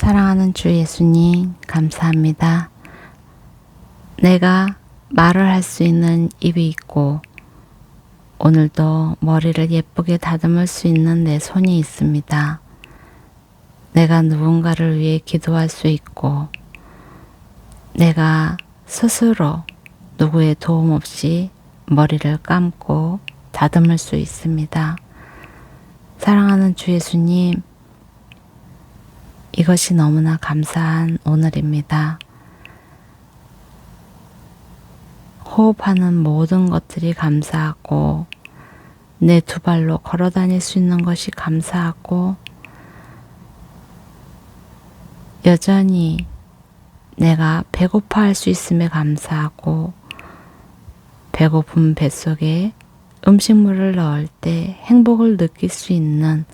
사랑하는 주 예수님, 감사합니다. 내가 말을 할 수 있는 입이 있고 오늘도 머리를 예쁘게 다듬을 수 있는 내 손이 있습니다. 내가 누군가를 위해 기도할 수 있고 내가 스스로 누구의 도움 없이 머리를 감고 다듬을 수 있습니다. 사랑하는 주 예수님, 이것이 너무나 감사한 오늘입니다. 호흡하는 모든 것들이 감사하고 내 두 발로 걸어 다닐 수 있는 것이 감사하고 여전히 내가 배고파할 수 있음에 감사하고 배고픈 뱃속에 음식물을 넣을 때 행복을 느낄 수 있는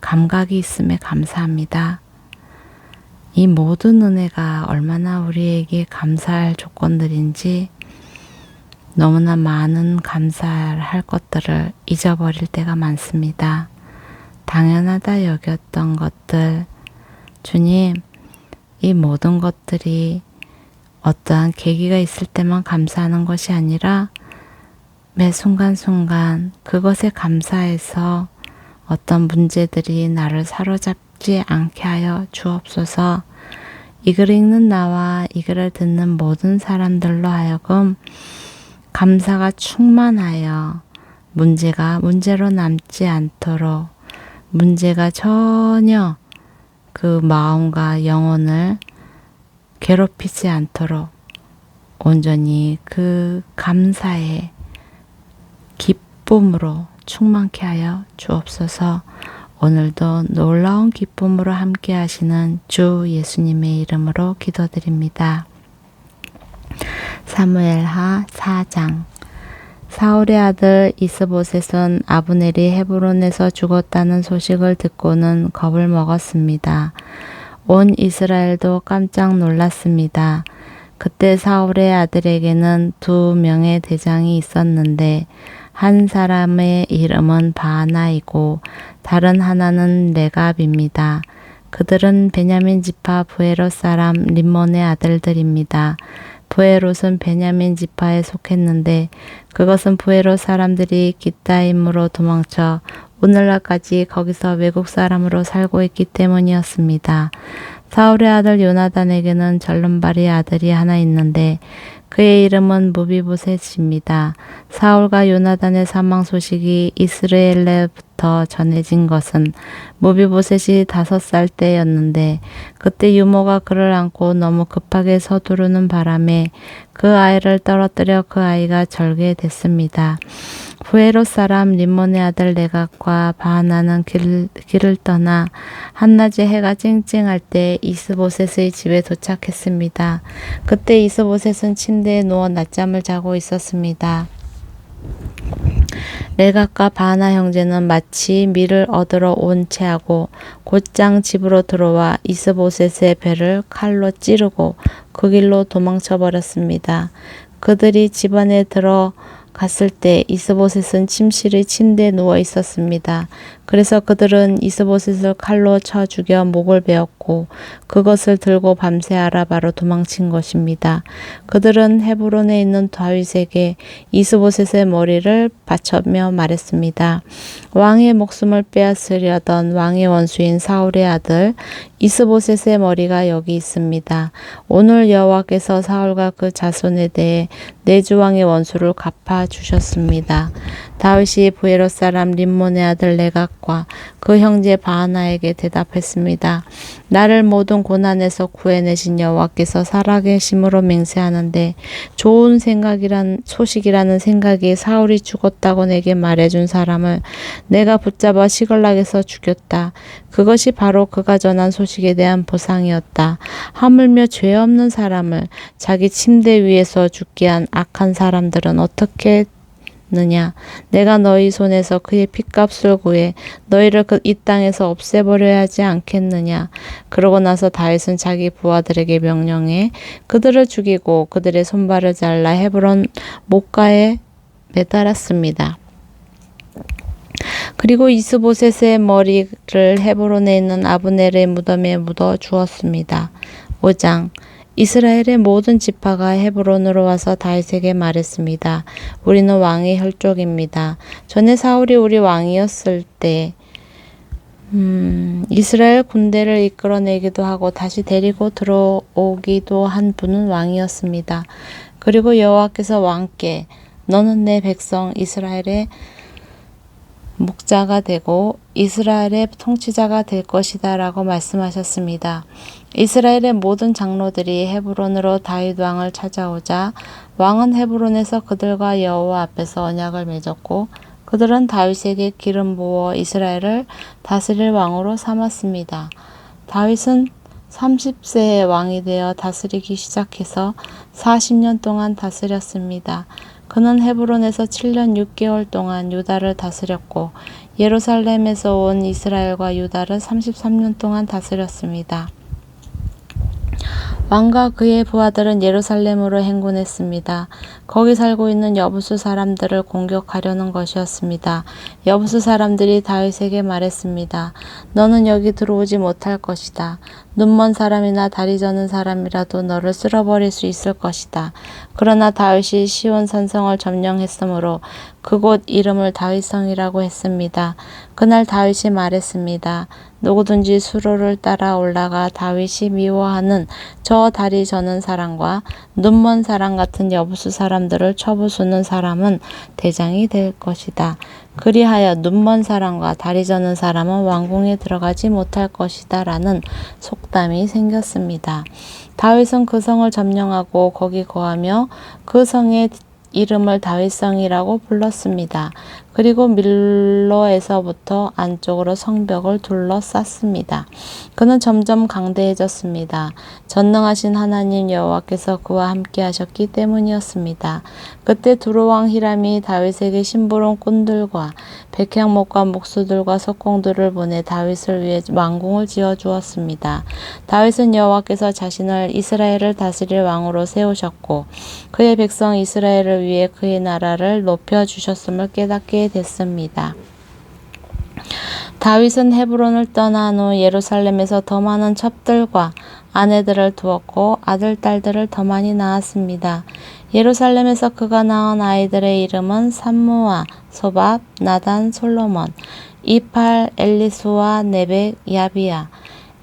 감각이 있음에 감사합니다. 이 모든 은혜가 얼마나 우리에게 감사할 조건들인지 너무나 많은 감사할 것들을 잊어버릴 때가 많습니다. 당연하다 여겼던 것들, 주님, 이 모든 것들이 어떠한 계기가 있을 때만 감사하는 것이 아니라 매 순간순간 그것에 감사해서 어떤 문제들이 나를 사로잡지 않게 하여 주옵소서. 이 글을 읽는 나와 이 글을 듣는 모든 사람들로 하여금 감사가 충만하여 문제가 문제로 남지 않도록 문제가 전혀 그 마음과 영혼을 괴롭히지 않도록 온전히 그 감사의 기쁨으로 충만케 하여 주옵소서. 오늘도 놀라운 기쁨으로 함께 하시는 주 예수님의 이름으로 기도드립니다. 사무엘하 4장. 사울의 아들 이스보셋은 아브넬이 헤브론에서 죽었다는 소식을 듣고는 겁을 먹었습니다. 온 이스라엘도 깜짝 놀랐습니다. 그때 사울의 아들에게는 2명의 대장이 있었는데 한 사람의 이름은 바하나이고 다른 하나는 레갑입니다. 그들은 베냐민 지파 부에롯 사람 림몬의 아들들입니다. 부에롯은 베냐민 지파에 속했는데 그것은 부에롯 사람들이 깃다임으로 도망쳐 오늘날까지 거기서 외국 사람으로 살고 있기 때문이었습니다. 사울의 아들 요나단에게는 절름발이 아들이 하나 있는데 그의 이름은 무비보셋입니다. 사울과 요나단의 사망 소식이 이스라엘에부터 전해진 것은 무비보셋이 5살 때였는데 그때 유모가 그를 안고 너무 급하게 서두르는 바람에 그 아이를 떨어뜨려 그 아이가 절게 됐습니다. 부에롯 사람 림몬의 아들 레갑과 바하나는 길을 떠나 한낮에 해가 쨍쨍할 때 이스보셋의 집에 도착했습니다. 그때 이스보셋은 침대에 누워 낮잠을 자고 있었습니다. 레갑과 바하나 형제는 마치 밀을 얻으러 온 채하고 곧장 집으로 들어와 이스보셋의 배를 칼로 찌르고 그 길로 도망쳐 버렸습니다. 그들이 집 안에 들어갔을 때 이스보셋은 침실의 침대에 누워 있었습니다. 그래서 그들은 이스보셋을 칼로 쳐 죽여 목을 베었고 그것을 들고 밤새 아라바로 도망친 것입니다. 그들은 헤브론에 있는 다윗에게 이스보셋의 머리를 바쳤며 말했습니다. 왕의 목숨을 빼앗으려던 왕의 원수인 사울의 아들 이스보셋의 머리가 여기 있습니다. 오늘 여호와께서 사울과 그 자손에 대해 내 주 왕의 원수를 갚아 주셨습니다. 다윗이 부에롯 사람 림몬의 아들 레갑과 그 형제 바하나에게 대답했습니다. 나를 모든 고난에서 구해내신 여호와께서 살아계심으로 맹세하는데 좋은 소식이라는 생각이 사울이 죽었다고 내게 말해준 사람을 내가 붙잡아 시글락에서 죽였다. 그것이 바로 그가 전한 소식에 대한 보상이었다. 하물며 죄 없는 사람을 자기 침대 위에서 죽게 한 악한 사람들은 어떻게 느냐? 내가 너희 손에서 그의 핏값을 구해 너희를 이 땅에서 없애버려야 하지 않겠느냐? 그러고 나서 다윗은 자기 부하들에게 명령해 그들을 죽이고 그들의 손발을 잘라 헤브론 못가에 매달았습니다. 그리고 이스보셋의 머리를 헤브론에 있는 아브넬의 무덤에 묻어 주었습니다. 5장. 이스라엘의 모든 지파가 헤브론으로 와서 다윗에게 말했습니다. 우리는 왕의 혈족입니다. 전에 사울이 우리 왕이었을 때 이스라엘 군대를 이끌어내기도 하고 다시 데리고 들어오기도 한 분은 왕이었습니다. 그리고 여호와께서 왕께 너는 내 백성 이스라엘의 목자가 되고 이스라엘의 통치자가 될 것이다 라고 말씀하셨습니다. 이스라엘의 모든 장로들이 헤브론으로 다윗 왕을 찾아오자 왕은 헤브론에서 그들과 여호와 앞에서 언약을 맺었고 그들은 다윗에게 기름 부어 이스라엘을 다스릴 왕으로 삼았습니다. 다윗은 30세에 왕이 되어 다스리기 시작해서 40년 동안 다스렸습니다. 그는 헤브론에서 7년 6개월 동안 유다를 다스렸고 예루살렘에서 온 이스라엘과 유다를 33년 동안 다스렸습니다. 왕과 그의 부하들은 예루살렘으로 행군했습니다. 거기 살고 있는 여부수 사람들을 공격하려는 것이었습니다. 여부수 사람들이 다윗에게 말했습니다. 너는 여기 들어오지 못할 것이다. 눈먼 사람이나 다리 저는 사람이라도 너를 쓸어버릴 수 있을 것이다. 그러나 다윗이 시온 산성을 점령했으므로 그곳 이름을 다윗성이라고 했습니다. 그날 다윗이 말했습니다. 누구든지 수로를 따라 올라가 다윗이 미워하는 저 다리 저는 사람과 눈먼 사람 같은 여부수 사람들을 쳐부수는 사람은 대장이 될 것이다. 그리하여 눈먼 사람과 다리 저는 사람은 왕궁에 들어가지 못할 것이다 라는 속담이 생겼습니다. 다윗은 그 성을 점령하고 거기 거하며 그 성의 이름을 다윗성이라고 불렀습니다. 그리고 밀로에서부터 안쪽으로 성벽을 둘러쌌습니다. 그는 점점 강대해졌습니다. 전능하신 하나님 여호와께서 그와 함께 하셨기 때문이었습니다. 그때 두로왕 히람이 다윗에게 심부름 꾼들과 백향목과 목수들과 석공들을 보내 다윗을 위해 왕궁을 지어주었습니다. 다윗은 여호와께서 자신을 이스라엘을 다스릴 왕으로 세우셨고 그의 백성 이스라엘을 위해 그의 나라를 높여주셨음을 깨닫게 됐습니다. 다윗은 헤브론을 떠난 후 예루살렘에서 더 많은 첩들과 아내들을 두었고 아들, 딸들을 더 많이 낳았습니다. 예루살렘에서 그가 낳은 아이들의 이름은 삼무아, 소밥, 나단, 솔로몬, 이팔, 엘리수아, 네벡, 야비야,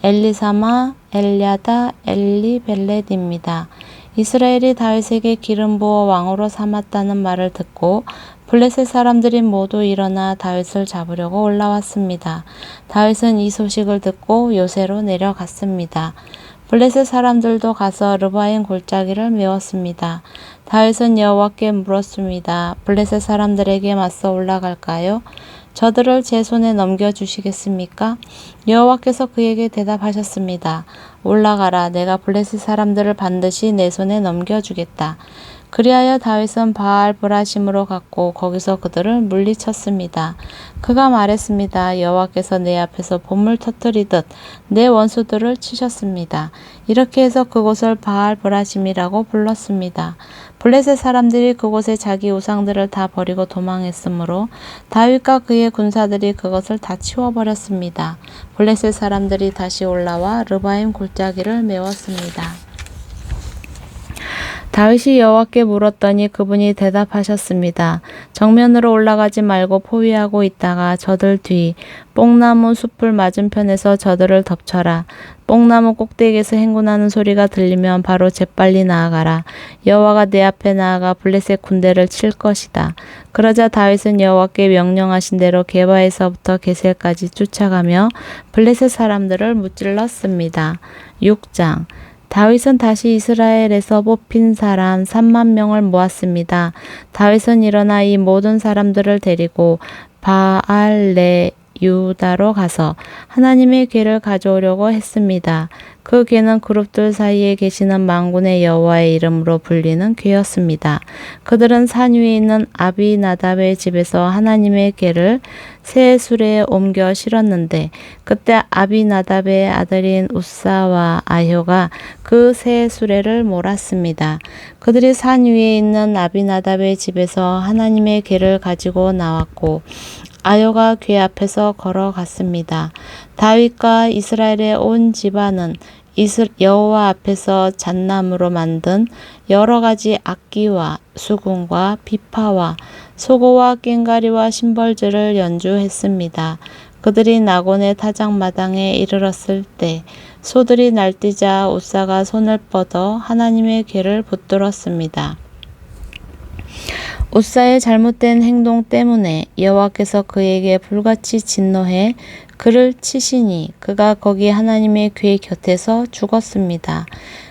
엘리사마, 엘야다, 엘리벨렛입니다. 이스라엘이 다윗에게 기름 부어 왕으로 삼았다는 말을 듣고 블레셋 사람들이 모두 일어나 다윗을 잡으려고 올라왔습니다. 다윗은 이 소식을 듣고 요새로 내려갔습니다. 블레셋 사람들도 가서 르바임 골짜기를 메웠습니다. 다윗은 여호와께 물었습니다. 블레셋 사람들에게 맞서 올라갈까요? 저들을 제 손에 넘겨주시겠습니까? 여호와께서 그에게 대답하셨습니다. 올라가라. 내가 블레셋 사람들을 반드시 내 손에 넘겨주겠다. 그리하여 다윗은 바알 브라심으로 갔고 거기서 그들을 물리쳤습니다. 그가 말했습니다. 여호와께서 내 앞에서 봇물 터뜨리듯 내 원수들을 치셨습니다. 이렇게 해서 그곳을 바알 브라심이라고 불렀습니다. 블레셋 사람들이 그곳에 자기 우상들을 다 버리고 도망했으므로 다윗과 그의 군사들이 그것을 다 치워버렸습니다. 블레셋 사람들이 다시 올라와 르바임 골짜기를 메웠습니다. 다윗이 여호와께 물었더니 그분이 대답하셨습니다. 정면으로 올라가지 말고 포위하고 있다가 저들 뒤 뽕나무 숲을 맞은편에서 저들을 덮쳐라. 뽕나무 꼭대기에서 행군하는 소리가 들리면 바로 재빨리 나아가라. 여호와가 내 앞에 나아가 블레셋 군대를 칠 것이다. 그러자 다윗은 여호와께 명령하신 대로 게바에서부터 게셀까지 쫓아가며 블레셋 사람들을 무찔렀습니다. 6장. 다윗은 다시 이스라엘에서 뽑힌 사람 3만 명을 모았습니다. 다윗은 일어나 이 모든 사람들을 데리고 바알레 유다로 가서 하나님의 궤를 가져오려고 했습니다. 그 궤는 그룹들 사이에 계시는 만군의 여호와의 이름으로 불리는 궤였습니다. 그들은 산 위에 있는 아비나답의 집에서 하나님의 궤를 새 수레에 옮겨 실었는데 그때 아비나답의 아들인 우사와 아효가 그 새 수레를 몰았습니다. 그들이 산 위에 있는 아비나답의 집에서 하나님의 궤를 가지고 나왔고 아요가 궤 앞에서 걸어갔습니다. 다윗과 이스라엘의 온 집안은 여호와 앞에서 잣나무로 만든 여러 가지 악기와 수금과 비파와 소고와 꽹과리와 심벌들을 연주했습니다. 그들이 나곤의 타작마당에 이르렀을 때 소들이 날뛰자 우사가 손을 뻗어 하나님의 궤를 붙들었습니다. 우사의 잘못된 행동 때문에 여호와께서 그에게 불같이 진노해 그를 치시니 그가 거기 하나님의 궤 곁에서 죽었습니다.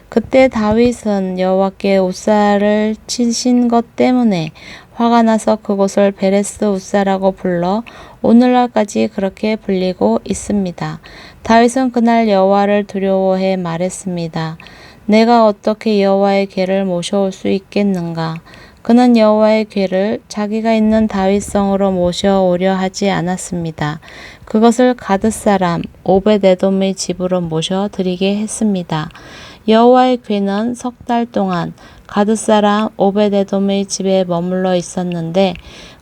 그때 다윗은 여호와께 우사를 치신 것 때문에 화가 나서 그곳을 베레스 우사라고 불러 오늘날까지 그렇게 불리고 있습니다. 다윗은 그날 여호와를 두려워해 말했습니다. 내가 어떻게 여호와의 궤를 모셔올 수 있겠는가? 그는 여호와의 궤를 자기가 있는 다윗성으로 모셔오려 하지 않았습니다. 그것을 가드 사람 오벳에돔의 집으로 모셔 드리게 했습니다. 여호와의 궤는 석 달 동안 가드 사람 오벳에돔의 집에 머물러 있었는데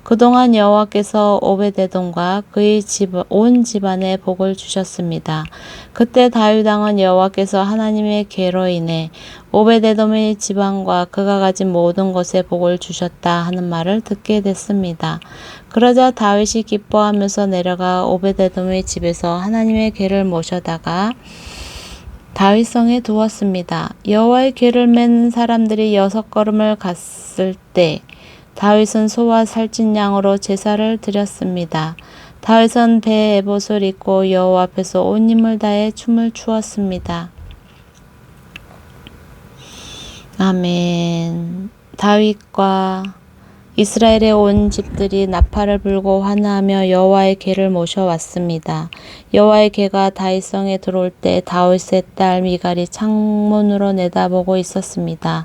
그동안 여호와께서 오벳에돔과 그의 온 집안에 복을 주셨습니다. 그때 다윗 왕은 여호와께서 하나님의 궤로 인해 오벳에돔의 집안과 그가 가진 모든 것에 복을 주셨다 하는 말을 듣게 됐습니다. 그러자 다윗이 기뻐하면서 내려가 오벳에돔의 집에서 하나님의 궤를 모셔다가 다윗성에 두었습니다. 여호와의 궤를 맨 사람들이 6걸음을 갔을 때 다윗은 소와 살찐 양으로 제사를 드렸습니다. 다윗은 배에 에봇을 입고 여호와 앞에서 온 힘을 다해 춤을 추었습니다. 아멘. 다윗과 이스라엘의 온 집들이 나팔을 불고 환호하며 여호와의 궤를 모셔왔습니다. 여호와의 궤가 다윗성에 들어올 때 다윗의 딸 미갈이 창문으로 내다보고 있었습니다.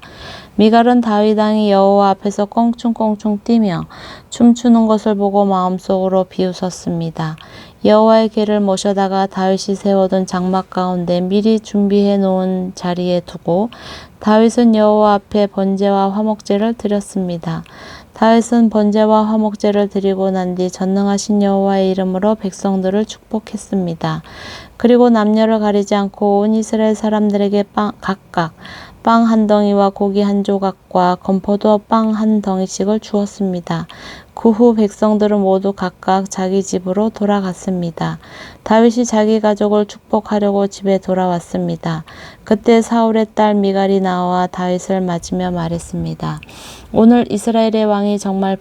미갈은 다윗 왕이 여호와 앞에서 껑충껑충 뛰며 춤추는 것을 보고 마음속으로 비웃었습니다. 여호와의 궤를 모셔다가 다윗이 세워둔 장막 가운데 미리 준비해 놓은 자리에 두고 다윗은 여호와 앞에 번제와 화목제를 드렸습니다. 다윗은 번제와 화목제를 드리고 난 뒤 전능하신 여호와의 이름으로 백성들을 축복했습니다. 그리고 남녀를 가리지 않고 온 이스라엘 사람들에게 각각 빵 한 덩이와 고기 한 조각과 건포도 빵 한 덩이씩을 주었습니다. 그 후 백성들은 모두 각각 자기 집으로 돌아갔습니다. 다윗이 자기 가족을 축복하려고 집에 돌아왔습니다. 그때 사울의 딸 미갈이 나와 다윗을 맞으며 말했습니다. 오늘 이스라엘의 왕이 정말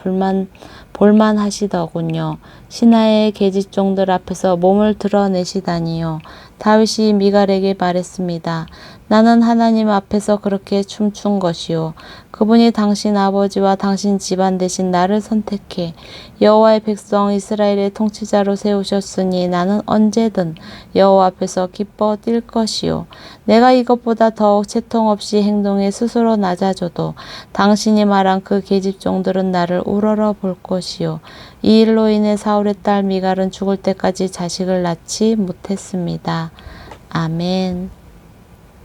볼만하시더군요. 신하의 계집종들 앞에서 몸을 드러내시다니요. 다윗이 미갈에게 말했습니다. 나는 하나님 앞에서 그렇게 춤춘 것이요. 그분이 당신 아버지와 당신 집안 대신 나를 선택해 여호와의 백성 이스라엘의 통치자로 세우셨으니 나는 언제든 여호와 앞에서 기뻐 뛸 것이요. 내가 이것보다 더욱 채통 없이 행동해 스스로 낮아져도 당신이 말한 그 계집종들은 나를 우러러 볼 것이요. 이 일로 인해 사울의 딸 미갈은 죽을 때까지 자식을 낳지 못했습니다. 아멘.